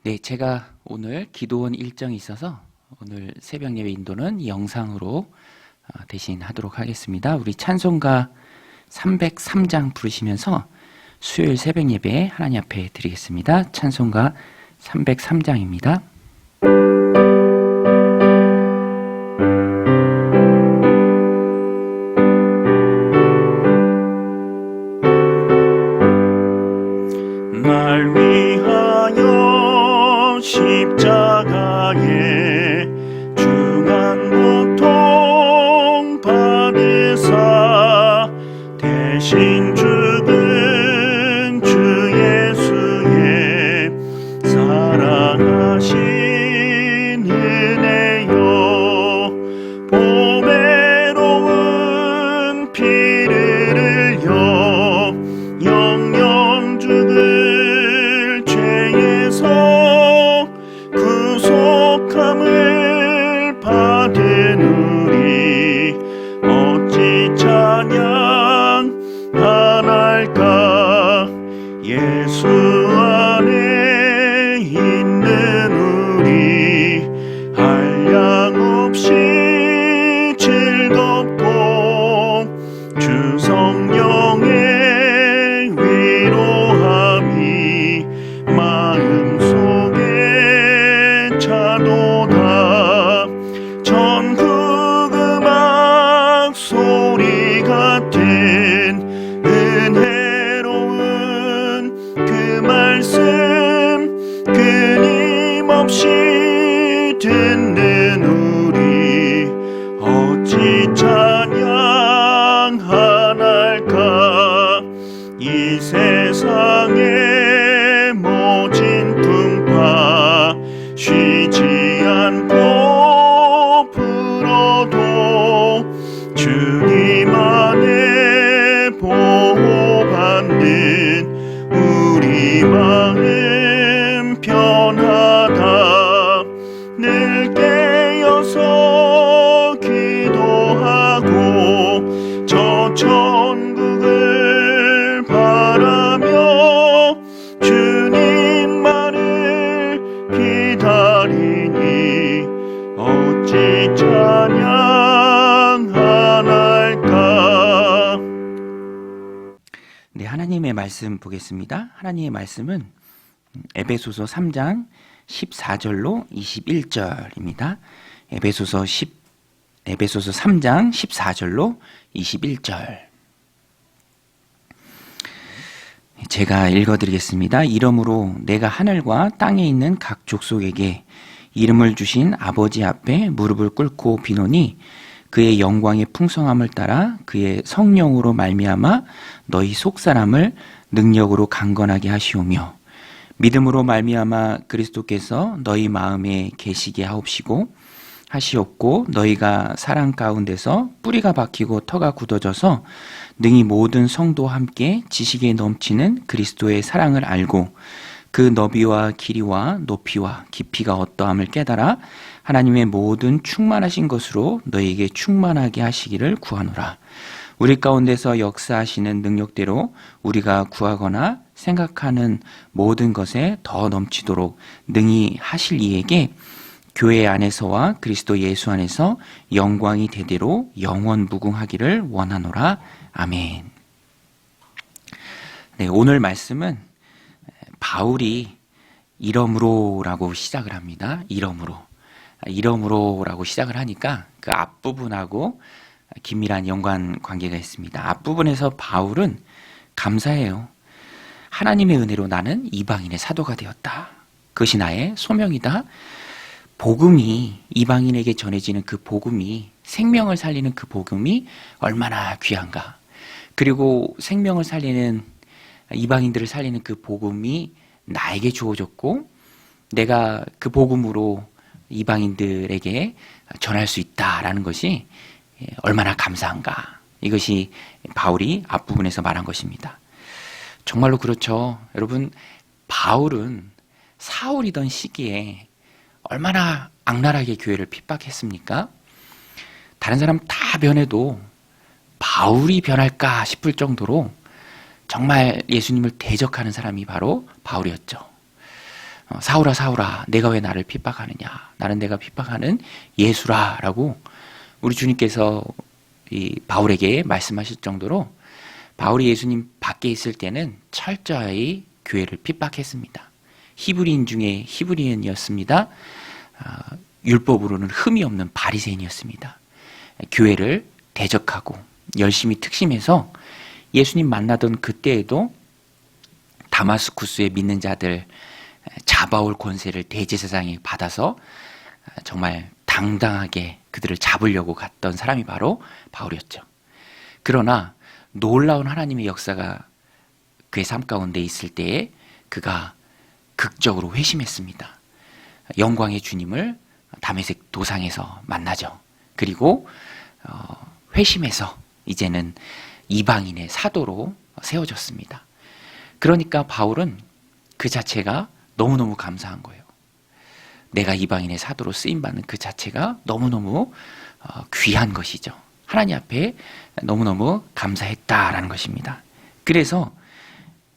네, 제가 오늘 기도원 일정이 있어서 오늘 새벽 예배 인도는 영상으로 대신 하도록 하겠습니다. 우리 찬송가 303장 부르시면서 수요일 새벽 예배 하나님 앞에 드리겠습니다. 찬송가 303장입니다. 날 위하여 십자가에 중한 고통 받으사 대신 죽은 주 예수의 사랑하신 은혜요, 보배로운 피를 흘려 영영 죽을 죄에서 구속함을 받은 우리 어찌 찬양하날까. 예수 안에 있는 우리 한량없이 즐겁고 주 성령의 위로함이 마음속에 차도다. 전국 음악 소리 같은 은혜로운 그 말씀 끊임없이 듣는 우리 어찌 찬양하날까. 이 세상의 모진 풍파 쉬지 않고 불어도 주님 안에 보호받는 우리 마음 편하다. 늘 깨어서 기도하고 저 천국을 바라며 주님만을 기다리니 어찌 찬양하날까. 네, 하나님의 말씀 보겠습니다. 하나님의 말씀은 에베소서 3장 14절로 21절입니다. 에베소서 3장 14절로 21절. 제가 읽어드리겠습니다. 이러므로 내가 하늘과 땅에 있는 각 족속에게 이름을 주신 아버지 앞에 무릎을 꿇고 비노니 그의 영광의 풍성함을 따라 그의 성령으로 말미암아 너희 속사람을 능력으로 강건하게 하시오며 믿음으로 말미암아 그리스도께서 너희 마음에 계시게 하시옵고 너희가 사랑 가운데서 뿌리가 박히고 터가 굳어져서 능히 모든 성도와 함께 지식에 넘치는 그리스도의 사랑을 알고 그 너비와 길이와 높이와 깊이가 어떠함을 깨달아 하나님의 모든 충만하신 것으로 너희에게 충만하게 하시기를 구하노라. 우리 가운데서 역사하시는 능력대로 우리가 구하거나 생각하는 모든 것에 더 넘치도록 능히 하실 이에게 교회 안에서와 그리스도 예수 안에서 영광이 대대로 영원 무궁하기를 원하노라. 아멘. 네, 오늘 말씀은 바울이 이러므로라고 시작을 합니다. 이러므로라고 시작을 하니까 그 앞부분하고 긴밀한 연관 관계가 있습니다. 앞부분에서 바울은 감사해요. 하나님의 은혜로 나는 이방인의 사도가 되었다. 그것이 나의 소명이다. 복음이 이방인에게 전해지는 그 복음이, 생명을 살리는 그 복음이 얼마나 귀한가. 그리고 생명을 살리는, 이방인들을 살리는 그 복음이 나에게 주어졌고 내가 그 복음으로 이방인들에게 전할 수 있다라는 것이 얼마나 감사한가. 이것이 바울이 앞부분에서 말한 것입니다. 정말로 그렇죠. 여러분, 바울은 사울이던 시기에 얼마나 악랄하게 교회를 핍박했습니까? 다른 사람 다 변해도 바울이 변할까 싶을 정도로 정말 예수님을 대적하는 사람이 바로 바울이었죠. 사울아 사울아 내가 왜 나를 핍박하느냐, 나는 내가 핍박하는 예수라 라고 우리 주님께서 이 바울에게 말씀하실 정도로 바울이 예수님 밖에 있을 때는 철저히 교회를 핍박했습니다. 히브리인 중에 히브리인이었습니다. 율법으로는 흠이 없는 바리새인이었습니다. 교회를 대적하고 열심히 특심해서 예수님 만나던 그때에도 다마스쿠스에 믿는 자들 잡아올 권세를 대제사장이 받아서 정말 당당하게 그들을 잡으려고 갔던 사람이 바로 바울이었죠. 그러나 놀라운 하나님의 역사가 그의 삶 가운데 있을 때에 그가 극적으로 회심했습니다. 영광의 주님을 다메섹 도상에서 만나죠. 그리고 회심해서 이제는 이방인의 사도로 세워졌습니다. 그러니까 바울은 그 자체가 너무너무 감사한 거예요. 내가 이방인의 사도로 쓰임받는 그 자체가 너무너무 귀한 것이죠. 하나님 앞에 너무너무 감사했다라는 것입니다. 그래서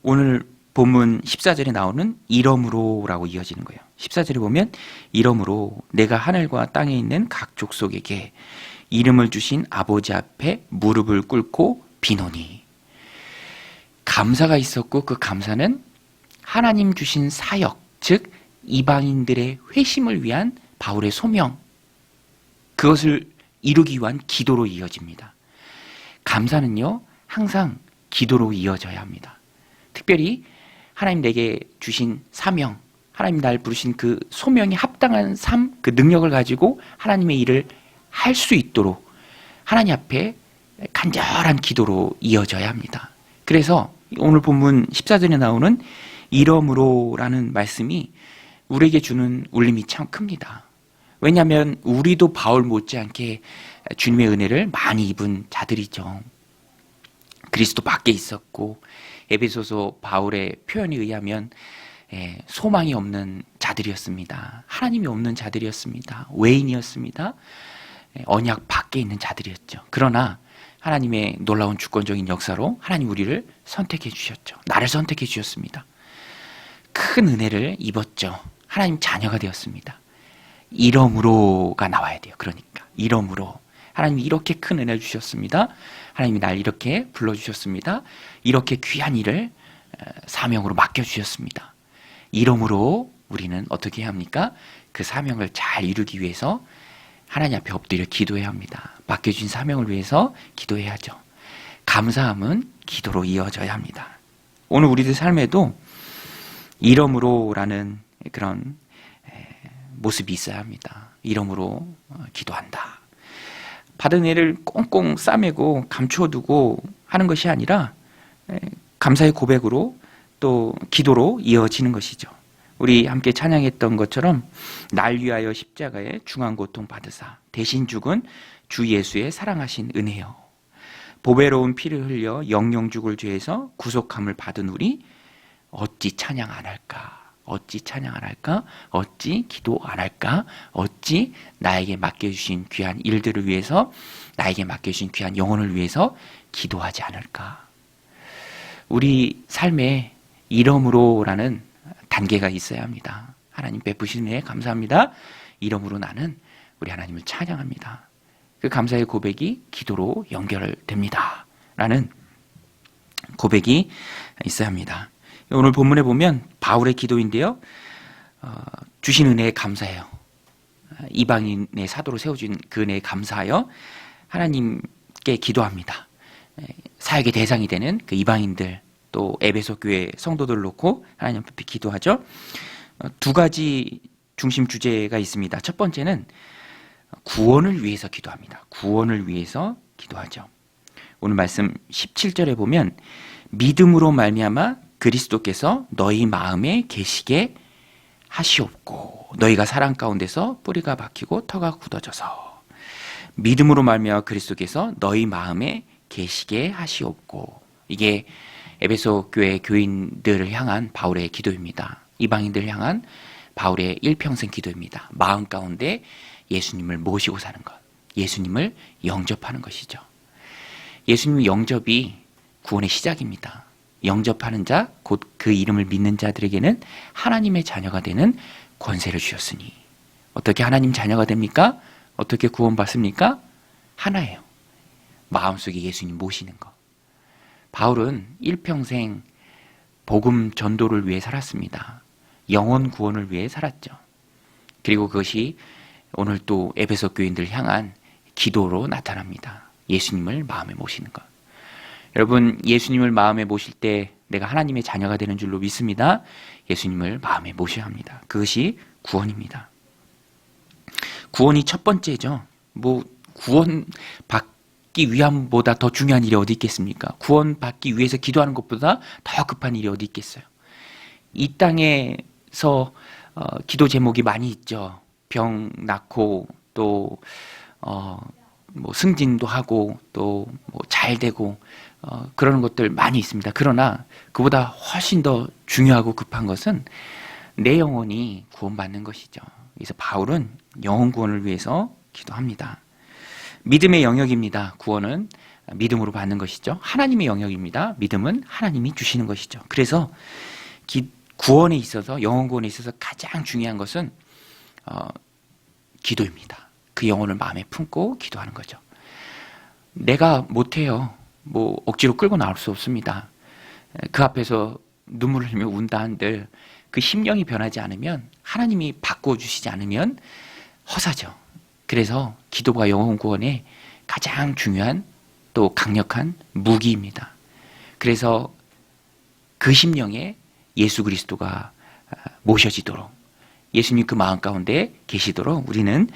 오늘 본문 14절에 나오는 이러므로라고 이어지는 거예요. 14절에 보면 이러므로 내가 하늘과 땅에 있는 각 족속에게 이름을 주신 아버지 앞에 무릎을 꿇고 비노니. 감사가 있었고 그 감사는 하나님 주신 사역, 즉 이방인들의 회심을 위한 바울의 소명, 그것을 이루기 위한 기도로 이어집니다. 감사는요 항상 기도로 이어져야 합니다. 특별히 하나님 내게 주신 사명, 하나님 날 부르신 그 소명에 합당한 삶, 그 능력을 가지고 하나님의 일을 할 수 있도록 하나님 앞에 간절한 기도로 이어져야 합니다. 그래서 오늘 본문 14절에 나오는 이러므로라는 말씀이 우리에게 주는 울림이 참 큽니다. 왜냐하면 우리도 바울 못지않게 주님의 은혜를 많이 입은 자들이죠. 그리스도 밖에 있었고 에베소서 바울의 표현에 의하면 소망이 없는 자들이었습니다. 하나님이 없는 자들이었습니다. 외인이었습니다. 언약 밖에 있는 자들이었죠. 그러나 하나님의 놀라운 주권적인 역사로 하나님 우리를 선택해 주셨죠. 나를 선택해 주셨습니다. 큰 은혜를 입었죠. 하나님 자녀가 되었습니다. 이러므로가 나와야 돼요. 그러니까 이러므로 하나님이 이렇게 큰 은혜를 주셨습니다. 하나님이 날 이렇게 불러주셨습니다. 이렇게 귀한 일을 사명으로 맡겨주셨습니다. 이러므로 우리는 어떻게 해야 합니까? 그 사명을 잘 이루기 위해서 하나님 앞에 엎드려 기도해야 합니다. 맡겨주신 사명을 위해서 기도해야죠. 감사함은 기도로 이어져야 합니다. 오늘 우리들 삶에도 이러므로라는 그런 모습이 있어야 합니다. 이러므로 기도한다. 받은 애를 꽁꽁 싸매고 감추어두고 하는 것이 아니라 감사의 고백으로 또 기도로 이어지는 것이죠. 우리 함께 찬양했던 것처럼 날 위하여 십자가에 중한 고통 받으사 대신 죽은 주 예수의 사랑하신 은혜요. 보배로운 피를 흘려 영영 죽을 죄에서 구속함을 받은 우리 어찌 찬양 안 할까? 어찌 찬양 안 할까? 어찌 기도 안 할까? 어찌 나에게 맡겨주신 귀한 일들을 위해서, 나에게 맡겨주신 귀한 영혼을 위해서 기도하지 않을까? 우리 삶에 이러므로라는 단계가 있어야 합니다. 하나님 베푸신 은혜에 감사합니다. 이러므로 나는 우리 하나님을 찬양합니다. 그 감사의 고백이 기도로 연결됩니다. 라는 고백이 있어야 합니다. 오늘 본문에 보면 바울의 기도인데요. 주신 은혜에 감사해요. 이방인의 사도로 세워준 그 은혜에 감사하여 하나님께 기도합니다. 사역의 대상이 되는 그 이방인들, 또 에베소 교회 성도들을 놓고 하나님 앞에 기도하죠. 두 가지 중심 주제가 있습니다. 첫 번째는 구원을 위해서 기도합니다. 구원을 위해서 기도하죠. 오늘 말씀 17절에 보면 믿음으로 말미암아 그리스도께서 너희 마음에 계시게 하시옵고 너희가 사랑 가운데서 뿌리가 박히고 터가 굳어져서. 믿음으로 말미암아 그리스도께서 너희 마음에 계시게 하시옵고. 이게 에베소 교회 교인들을 향한 바울의 기도입니다. 이방인들을 향한 바울의 일평생 기도입니다. 마음 가운데 예수님을 모시고 사는 것, 예수님을 영접하는 것이죠. 예수님 영접이 구원의 시작입니다. 영접하는 자, 곧 그 이름을 믿는 자들에게는 하나님의 자녀가 되는 권세를 주셨으니. 어떻게 하나님 자녀가 됩니까? 어떻게 구원받습니까? 하나예요. 마음속에 예수님 모시는 것. 바울은 일평생 복음 전도를 위해 살았습니다. 영혼 구원을 위해 살았죠. 그리고 그것이 오늘 또 에베소 교인들 향한 기도로 나타납니다. 예수님을 마음에 모시는 것. 여러분, 예수님을 마음에 모실 때 내가 하나님의 자녀가 되는 줄로 믿습니다. 예수님을 마음에 모셔야 합니다. 그것이 구원입니다. 구원이 첫 번째죠. 구원 받기 위함보다 더 중요한 일이 어디 있겠습니까? 구원 받기 위해서 기도하는 것보다 더 급한 일이 어디 있겠어요? 이 땅에서 기도 제목이 많이 있죠. 병 낫고 또 승진도 하고 또 잘 되고 그러는 것들 많이 있습니다. 그러나 그보다 훨씬 더 중요하고 급한 것은 내 영혼이 구원받는 것이죠. 그래서 바울은 영혼 구원을 위해서 기도합니다. 믿음의 영역입니다. 구원은 믿음으로 받는 것이죠. 하나님의 영역입니다. 믿음은 하나님이 주시는 것이죠. 그래서 구원에 있어서, 영혼 구원에 있어서 가장 중요한 것은 기도입니다. 그 영혼을 마음에 품고 기도하는 거죠. 내가 못해요. 억지로 끌고 나올 수 없습니다. 그 앞에서 눈물을 흘리며 운다 한들 그 심령이 변하지 않으면, 하나님이 바꿔주시지 않으면 허사죠. 그래서 기도가 영혼 구원의 가장 중요한 또 강력한 무기입니다. 그래서 그 심령에 예수 그리스도가 모셔지도록, 예수님 그 마음 가운데 계시도록 우리는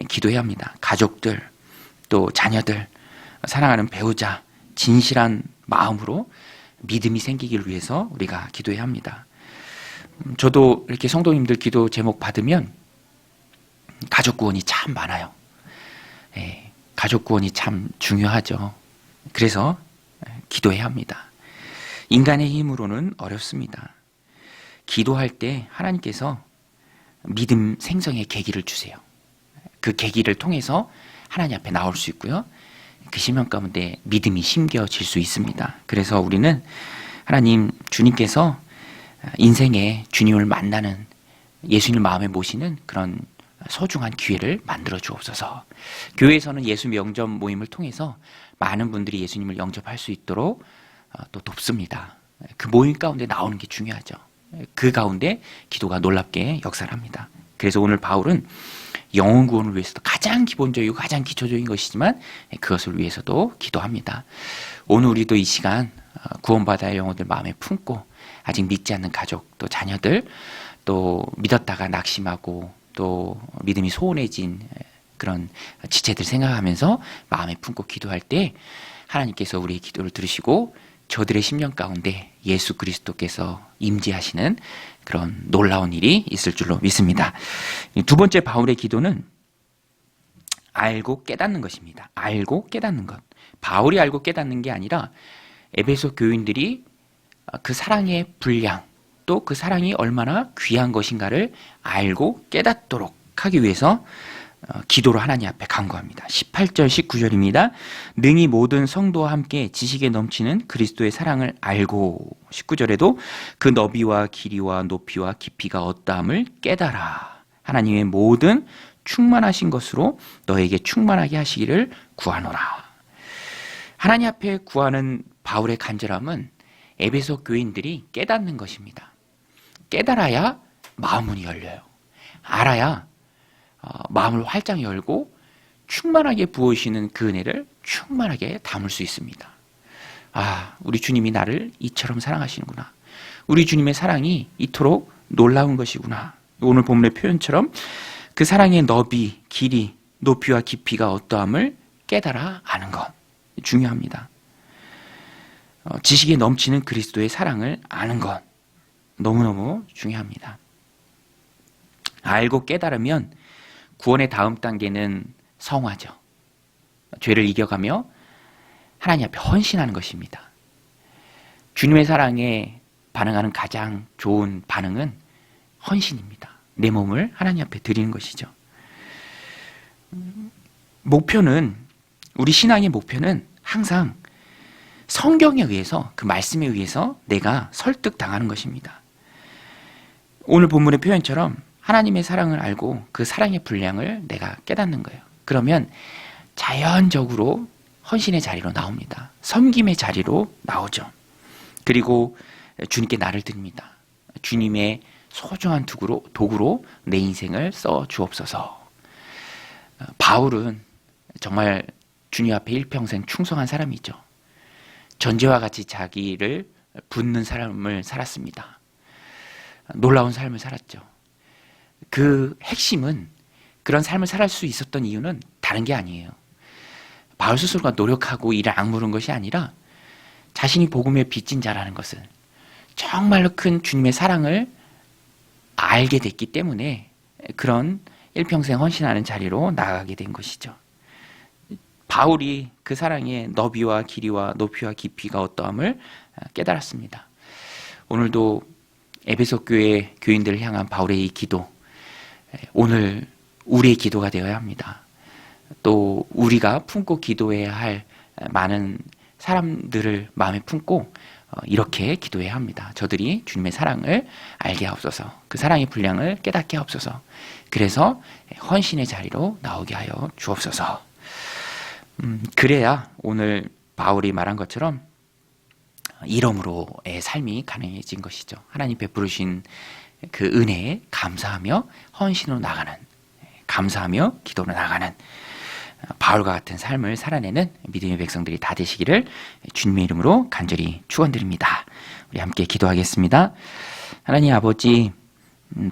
기도해야 합니다. 가족들, 또 자녀들, 사랑하는 배우자, 진실한 마음으로 믿음이 생기기를 위해서 우리가 기도해야 합니다. 저도 이렇게 성도님들 기도 제목 받으면 가족 구원이 참 많아요. 가족 구원이 참 중요하죠. 그래서 기도해야 합니다. 인간의 힘으로는 어렵습니다. 기도할 때 하나님께서 믿음 생성의 계기를 주세요. 그 계기를 통해서 하나님 앞에 나올 수 있고요. 그 심령 가운데 믿음이 심겨질 수 있습니다. 그래서 우리는 하나님, 주님께서 인생에 주님을 만나는, 예수님을 마음에 모시는 그런 소중한 기회를 만들어 주옵소서. 교회에서는 예수 영접 모임을 통해서 많은 분들이 예수님을 영접할 수 있도록 또 돕습니다. 그 모임 가운데 나오는 게 중요하죠. 그 가운데 기도가 놀랍게 역사를 합니다. 그래서 오늘 바울은 영혼 구원을 위해서도 가장 기본적이고 가장 기초적인 것이지만 그것을 위해서도 기도합니다. 오늘 우리도 이 시간 구원받아야 영혼들 마음에 품고, 아직 믿지 않는 가족, 또 자녀들, 또 믿었다가 낙심하고 또 믿음이 소원해진 그런 지체들 생각하면서 마음에 품고 기도할 때 하나님께서 우리의 기도를 들으시고 저들의 심령 가운데 예수 그리스도께서 임재하시는 그런 놀라운 일이 있을 줄로 믿습니다. 두 번째 바울의 기도는 알고 깨닫는 것입니다. 알고 깨닫는 것. 바울이 알고 깨닫는 게 아니라 에베소 교인들이 그 사랑의 분량, 또 그 사랑이 얼마나 귀한 것인가를 알고 깨닫도록 하기 위해서 기도로 하나님 앞에 간구합니다. 18절 19절입니다. 능히 모든 성도와 함께 지식에 넘치는 그리스도의 사랑을 알고, 19절에도 그 너비와 길이와 높이와 깊이가 어떠함을 깨달아 하나님의 모든 충만하신 것으로 너에게 충만하게 하시기를 구하노라. 하나님 앞에 구하는 바울의 간절함은 에베소 교인들이 깨닫는 것입니다. 깨달아야 마음문이 열려요. 알아야 마음을 활짝 열고 충만하게 부어주시는 그 은혜를 충만하게 담을 수 있습니다. 우리 주님이 나를 이처럼 사랑하시는구나. 우리 주님의 사랑이 이토록 놀라운 것이구나. 오늘 본문의 표현처럼 그 사랑의 너비, 길이, 높이와 깊이가 어떠함을 깨달아 아는 것 중요합니다. 지식에 넘치는 그리스도의 사랑을 아는 것 너무너무 중요합니다. 알고 깨달으면 구원의 다음 단계는 성화죠. 죄를 이겨가며 하나님 앞에 헌신하는 것입니다. 주님의 사랑에 반응하는 가장 좋은 반응은 헌신입니다. 내 몸을 하나님 앞에 드리는 것이죠. 목표는, 우리 신앙의 목표는 항상 성경에 의해서, 그 말씀에 의해서 내가 설득당하는 것입니다. 오늘 본문의 표현처럼 하나님의 사랑을 알고 그 사랑의 분량을 내가 깨닫는 거예요. 그러면 자연적으로 헌신의 자리로 나옵니다. 섬김의 자리로 나오죠. 그리고 주님께 나를 드립니다. 주님의 소중한 도구로 내 인생을 써 주옵소서. 바울은 정말 주님 앞에 일평생 충성한 사람이죠. 전제와 같이 자기를 붓는 삶을 살았습니다. 놀라운 삶을 살았죠. 그 핵심은, 그런 삶을 살 수 있었던 이유는 다른 게 아니에요. 바울 스스로가 노력하고 이를 악물은 것이 아니라 자신이 복음의 빚진 자라는 것을, 정말로 큰 주님의 사랑을 알게 됐기 때문에 그런 일평생 헌신하는 자리로 나아가게 된 것이죠. 바울이 그 사랑의 너비와 길이와 높이와 깊이가 어떠함을 깨달았습니다. 오늘도 에베소 교회 교인들을 향한 바울의 이 기도, 오늘 우리의 기도가 되어야 합니다. 또 우리가 품고 기도해야 할 많은 사람들을 마음에 품고 이렇게 기도해야 합니다. 저들이 주님의 사랑을 알게 하옵소서, 그 사랑의 분량을 깨닫게 하옵소서, 그래서 헌신의 자리로 나오게 하여 주옵소서. 그래야 오늘 바울이 말한 것처럼 이러므로의 삶이 가능해진 것이죠. 하나님 베푸르신 그 은혜에 감사하며 헌신으로 나가는, 감사하며 기도로 나가는 바울과 같은 삶을 살아내는 믿음의 백성들이 다 되시기를 주님의 이름으로 간절히 축원드립니다. 우리 함께 기도하겠습니다. 하나님 아버지,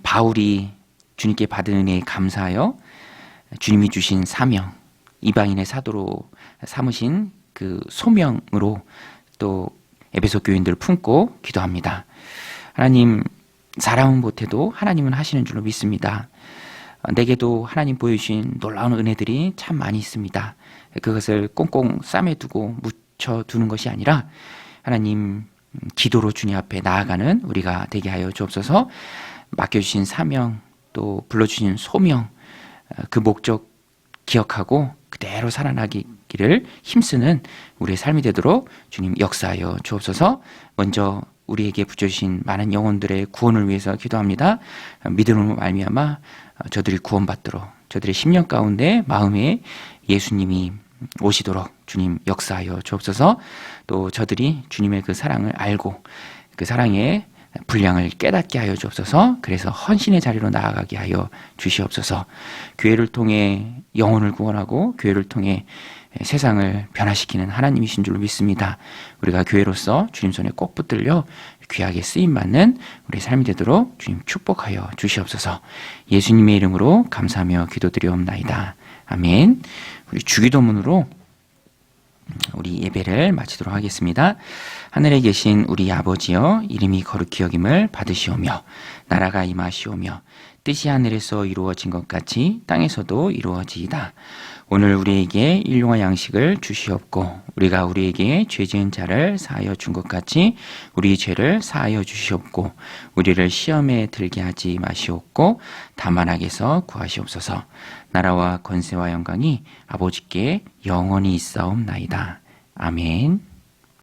바울이 주님께 받은 은혜에 감사하여 주님이 주신 사명, 이방인의 사도로 삼으신 그 소명으로 또 에베소 교인들을 품고 기도합니다. 하나님, 사람은 못해도 하나님은 하시는 줄로 믿습니다. 내게도 하나님 보여주신 놀라운 은혜들이 참 많이 있습니다. 그것을 꽁꽁 싸매두고 묻혀두는 것이 아니라 하나님, 기도로 주님 앞에 나아가는 우리가 되게 하여 주옵소서. 맡겨주신 사명, 또 불러주신 소명, 그 목적 기억하고 그대로 살아나기를 힘쓰는 우리의 삶이 되도록 주님 역사하여 주옵소서. 먼저 우리에게 붙여주신 많은 영혼들의 구원을 위해서 기도합니다. 믿음으로 말미암아 저들이 구원받도록, 저들의 심령 가운데 마음에 예수님이 오시도록 주님 역사하여 주옵소서. 또 저들이 주님의 그 사랑을 알고 그 사랑의 분량을 깨닫게 하여 주옵소서. 그래서 헌신의 자리로 나아가게 하여 주시옵소서. 교회를 통해 영혼을 구원하고 교회를 통해 세상을 변화시키는 하나님이신 줄로 믿습니다. 우리가 교회로서 주님 손에 꼭 붙들려 귀하게 쓰임받는 우리 삶이 되도록 주님 축복하여 주시옵소서. 예수님의 이름으로 감사하며 기도드리옵나이다. 아멘. 우리 주기도문으로 우리 예배를 마치도록 하겠습니다. 하늘에 계신 우리 아버지여, 이름이 거룩히 여김을 받으시오며 나라가 임하시오며 뜻이 하늘에서 이루어진 것 같이 땅에서도 이루어지이다. 오늘 우리에게 일용할 양식을 주시옵고 우리가 우리에게 죄 지은 자를 사하여 준 것 같이 우리 죄를 사하여 주시옵고 우리를 시험에 들게 하지 마시옵고 다만 악에서 구하시옵소서. 나라와 권세와 영광이 아버지께 영원히 있사옵나이다. 아멘.